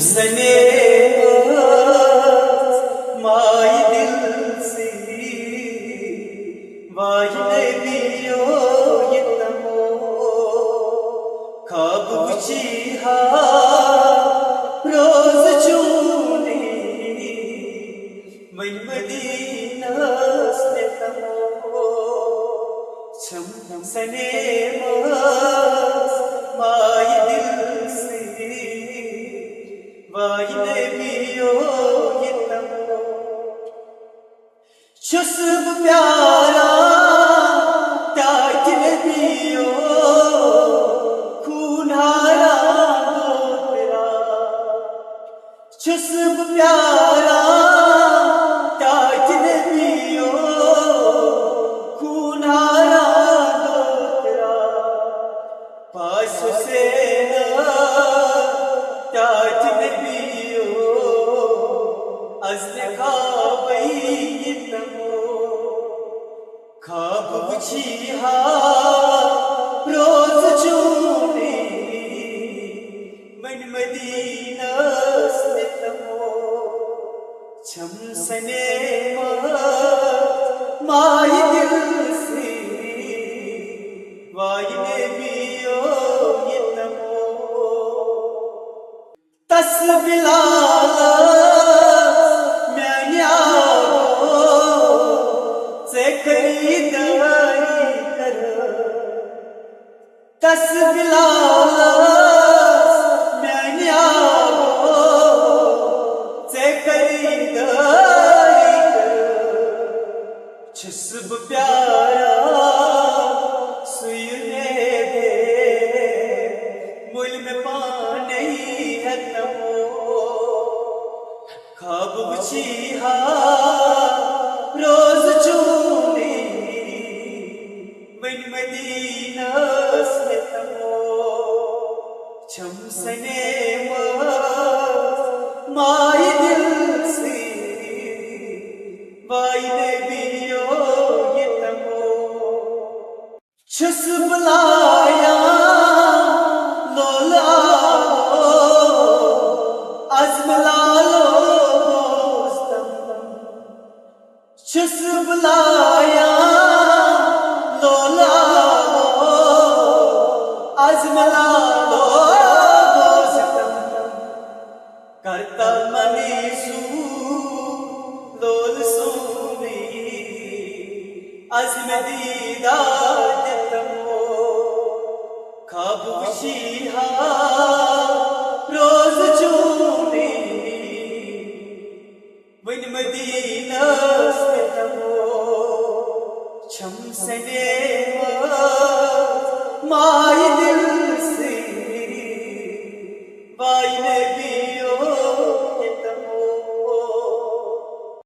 सने माई दिल से वाहिने दियो यतमो खाब बुचिहा रोज चूनी मन मदीना से तमो छम सने माई दिल से वाहिने दियो यतमो शुस्ब प्यारा त्याग दियो खूनारा दो तेरा शुस्ब प्यारा त्याग दियो खूनारा दो तेरा पास से त्याग दियो अज़्ल खाबई खाब बुचिहा रोज चूनी मन मदीना से तमो छम सने माई दिल से वाहिने दियो यतमो तस्बिला तस्बिला मैंने से खरीदारी छुस्ब प्यारा सुयने दे मुल में पानी है तमो खाब बुचिहा रोज चूनी मन मदीना से तमो छम सने माई दिल से वाहिने दियो यतमो छुस्ब लाया लोला अज़्म लालो छुस्ब लाया लोला अज़्म लालो करता मनीसू लोल सूनी अज़्म दीदार तमो खाब बुचिहा रोज चूनी मन मदीना से तमो छम सने माई दिल से वाहिने